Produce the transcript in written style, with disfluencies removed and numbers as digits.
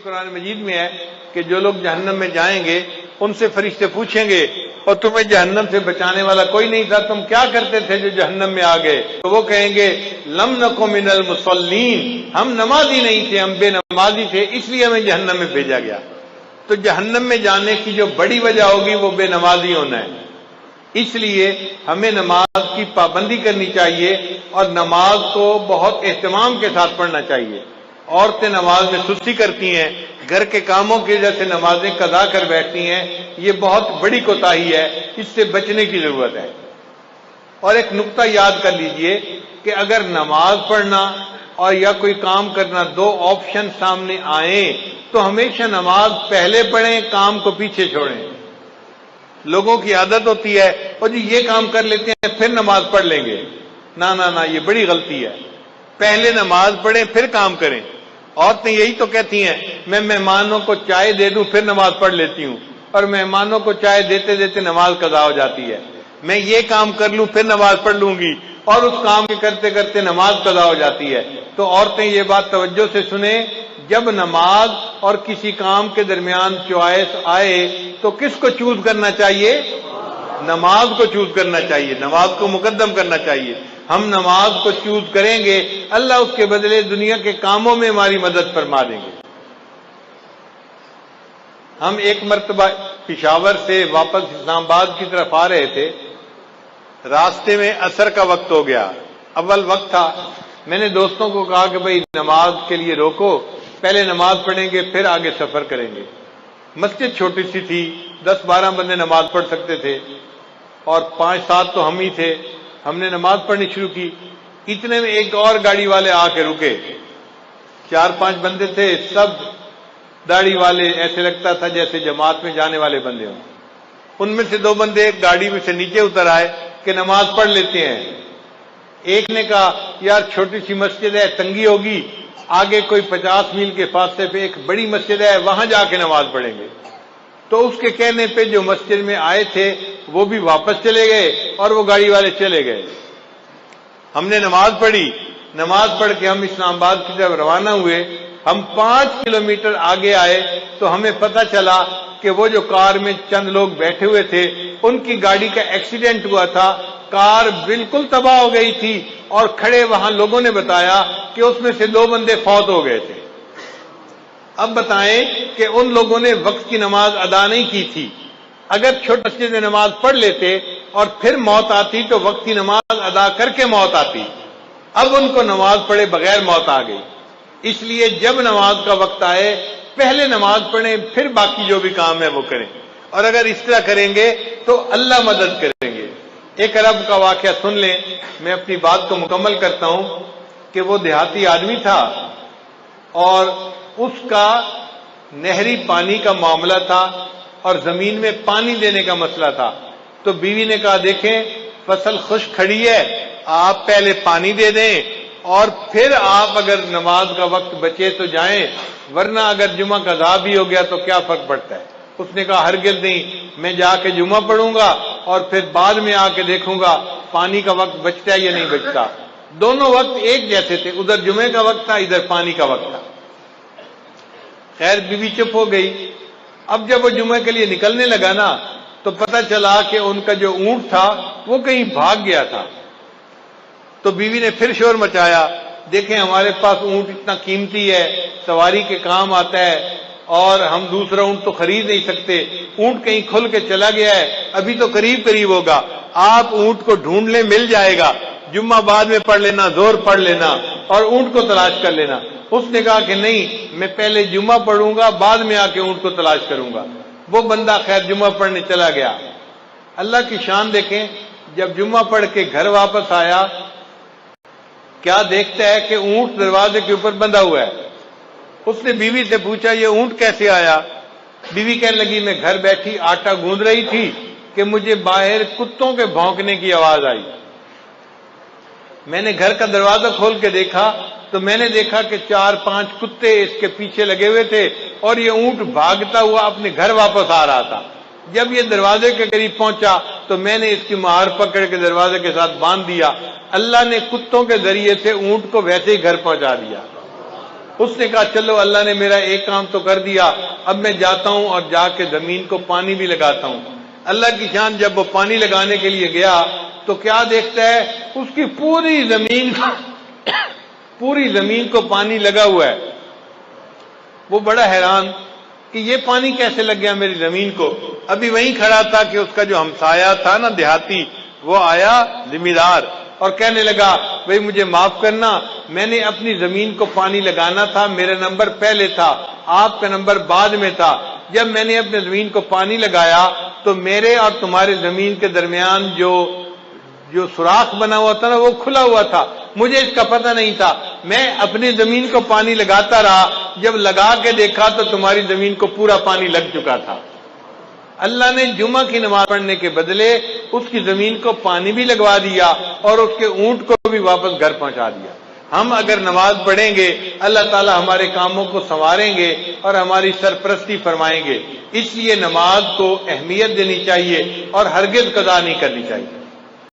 قرآن مجید میں ہے کہ جو لوگ جہنم میں جائیں گے ان سے فرشتے پوچھیں گے اور تمہیں جہنم سے بچانے والا کوئی نہیں تھا، تم کیا کرتے تھے جو جہنم میں آ گئے؟ تو وہ کہیں گے لم نکو من المصلین، ہم نمازی نہیں تھے، ہم بے نمازی تھے، اس لیے ہمیں جہنم میں بھیجا گیا۔ تو جہنم میں جانے کی جو بڑی وجہ ہوگی وہ بے نمازی ہونا ہے، اس لیے ہمیں نماز کی پابندی کرنی چاہیے اور نماز کو بہت اہتمام کے ساتھ پڑھنا چاہیے۔ عورتیں نماز میں سستی کرتی ہیں، گھر کے کاموں کی وجہ سے نمازیں قضا کر بیٹھتی ہیں، یہ بہت بڑی کوتاہی ہے، اس سے بچنے کی ضرورت ہے۔ اور ایک نقطہ یاد کر لیجئے کہ اگر نماز پڑھنا اور یا کوئی کام کرنا دو آپشن سامنے آئیں تو ہمیشہ نماز پہلے پڑھیں، کام کو پیچھے چھوڑیں۔ لوگوں کی عادت ہوتی ہے اور جی یہ کام کر لیتے ہیں پھر نماز پڑھ لیں گے، نہ یہ بڑی غلطی ہے۔ پہلے نماز پڑھیں پھر کام کریں۔ عورتیں یہی تو کہتی ہیں میں مہمانوں کو چائے دے دوں پھر نماز پڑھ لیتی ہوں، اور مہمانوں کو چائے دیتے دیتے نماز قضا ہو جاتی ہے۔ میں یہ کام کر لوں پھر نماز پڑھ لوں گی، اور اس کام کے کرتے کرتے نماز قضا ہو جاتی ہے۔ تو عورتیں یہ بات توجہ سے سنیں، جب نماز اور کسی کام کے درمیان چوائس آئے تو کس کو چوز کرنا چاہیے؟ نماز کو چوز کرنا چاہیے، نماز کو مقدم کرنا چاہیے۔ ہم نماز کو چوز کریں گے، اللہ اس کے بدلے دنیا کے کاموں میں ہماری مدد فرما دیں گے۔ ہم ایک مرتبہ پشاور سے واپس اسلام آباد کی طرف آ رہے تھے، راستے میں عصر کا وقت ہو گیا، اول وقت تھا۔ میں نے دوستوں کو کہا کہ بھئی نماز کے لیے روکو، پہلے نماز پڑھیں گے پھر آگے سفر کریں گے۔ مسجد چھوٹی سی تھی، 10-12 بندے نماز پڑھ سکتے تھے، اور 5-7 تو ہم ہی تھے۔ ہم نے نماز پڑھنی شروع کی، اتنے میں ایک اور گاڑی والے آ کے رکے، 4-5 بندے تھے، سب داڑھی والے، ایسے لگتا تھا جیسے جماعت میں جانے والے بندے ہوں۔ ان میں سے 2 بندے گاڑی میں سے نیچے اتر آئے کہ نماز پڑھ لیتے ہیں۔ ایک نے کہا یار چھوٹی سی مسجد ہے، تنگی ہوگی، آگے کوئی 50 میل کے فاصلے پہ ایک بڑی مسجد ہے، وہاں جا کے نماز پڑھیں گے۔ تو اس کے کہنے پہ جو مسجد میں آئے تھے وہ بھی واپس چلے گئے اور وہ گاڑی والے چلے گئے۔ ہم نے نماز پڑھی، نماز پڑھ کے ہم اسلام آباد کی طرف روانہ ہوئے۔ ہم 5 کلومیٹر آگے آئے تو ہمیں پتہ چلا کہ وہ جو کار میں چند لوگ بیٹھے ہوئے تھے ان کی گاڑی کا ایکسیڈنٹ ہوا تھا، کار بالکل تباہ ہو گئی تھی، اور کھڑے وہاں لوگوں نے بتایا کہ اس میں سے 2 بندے فوت ہو گئے تھے۔ اب بتائیں کہ ان لوگوں نے وقت کی نماز ادا نہیں کی تھی، اگر چھوٹی مسجد میں نماز پڑھ لیتے اور پھر موت آتی تو وقت کی نماز ادا کر کے موت آتی۔ اب ان کو نماز پڑھے بغیر موت آ گئی۔ اس لیے جب نماز کا وقت آئے پہلے نماز پڑھیں پھر باقی جو بھی کام ہے وہ کریں، اور اگر اس طرح کریں گے تو اللہ مدد کریں گے۔ ایک عرب کا واقعہ سن لیں، میں اپنی بات کو مکمل کرتا ہوں کہ وہ دیہاتی آدمی تھا اور اس کا نہری پانی کا معاملہ تھا اور زمین میں پانی دینے کا مسئلہ تھا۔ تو بیوی نے کہا دیکھیں فصل خشک کھڑی ہے، آپ پہلے پانی دے دیں اور پھر آپ اگر نماز کا وقت بچے تو جائیں، ورنہ اگر جمعہ قضا بھی ہو گیا تو کیا فرق پڑتا ہے؟ اس نے کہا ہرگز نہیں، میں جا کے جمعہ پڑھوں گا اور پھر بعد میں آ کے دیکھوں گا پانی کا وقت بچتا ہے یا نہیں بچتا۔ دونوں وقت ایک جیسے تھے، ادھر جمعے کا وقت تھا، ادھر پانی کا وقت تھا۔ خیر بیوی چپ ہو گئی۔ اب جب وہ جمعے کے لیے نکلنے لگا نا تو پتہ چلا کہ ان کا جو اونٹ تھا وہ کہیں بھاگ گیا تھا۔ تو بیوی نے پھر شور مچایا، دیکھیں ہمارے پاس اونٹ اتنا قیمتی ہے، سواری کے کام آتا ہے، اور ہم دوسرا اونٹ تو خرید نہیں سکتے، اونٹ کہیں کھل کے چلا گیا ہے، ابھی تو قریب ہوگا، آپ اونٹ کو ڈھونڈ لیں، مل جائے گا، جمعہ بعد میں پڑھ لینا، زور پڑھ لینا اور اونٹ کو تلاش کر لینا۔ اس نے کہا کہ نہیں، میں پہلے جمعہ پڑھوں گا، بعد میں آ کے اونٹ کو تلاش کروں گا۔ وہ بندہ خیر جمعہ پڑھنے چلا گیا۔ اللہ کی شان دیکھیں، جب جمعہ پڑھ کے گھر واپس آیا کیا دیکھتا ہے کہ اونٹ دروازے کے اوپر بندھا ہوا ہے۔ اس نے بیوی سے پوچھا یہ اونٹ کیسے آیا؟ بیوی کہنے لگی میں گھر بیٹھی آٹا گوندھ رہی تھی کہ مجھے باہر کتوں کے بھونکنے کی آواز آئی۔ میں نے گھر کا دروازہ کھول کے دیکھا تو میں نے دیکھا کہ 4-5 کتے اس کے پیچھے لگے ہوئے تھے اور یہ اونٹ بھاگتا ہوا اپنے گھر واپس آ رہا تھا۔ جب یہ دروازے کے قریب پہنچا تو میں نے اس کی مہار پکڑ کے دروازے کے ساتھ باندھ دیا۔ اللہ نے کتوں کے ذریعے سے اونٹ کو ویسے ہی گھر پہنچا دیا۔ اس نے کہا چلو اللہ نے میرا ایک کام تو کر دیا، اب میں جاتا ہوں اور جا کے زمین کو پانی بھی لگاتا ہوں۔ اللہ کی شان، جب وہ پانی لگانے کے لیے گیا تو کیا دیکھتا ہے، اس کی پوری زمین کو پانی لگا ہوا ہے۔ وہ بڑا حیران کہ یہ پانی کیسے لگ گیا میری زمین کو۔ ابھی وہیں کھڑا تھا کہ اس کا جو ہمسایہ تھا نا دیہاتی، وہ آیا ذمہ دار اور کہنے لگا بھئی مجھے معاف کرنا، میں نے اپنی زمین کو پانی لگانا تھا، میرا نمبر پہلے تھا، آپ کا نمبر بعد میں تھا۔ جب میں نے اپنے زمین کو پانی لگایا تو میرے اور تمہارے زمین کے درمیان جو سوراخ بنا ہوا تھا نا وہ کھلا ہوا تھا، مجھے اس کا پتہ نہیں تھا، میں اپنی زمین کو پانی لگاتا رہا، جب لگا کے دیکھا تو تمہاری زمین کو پورا پانی لگ چکا تھا۔ اللہ نے جمعہ کی نماز پڑھنے کے بدلے اس کی زمین کو پانی بھی لگوا دیا اور اس کے اونٹ کو بھی واپس گھر پہنچا دیا۔ ہم اگر نماز پڑھیں گے اللہ تعالی ہمارے کاموں کو سنواریں گے اور ہماری سرپرستی فرمائیں گے، اس لیے نماز کو اہمیت دینی چاہیے اور ہرگز قضا نہیں کرنی چاہیے۔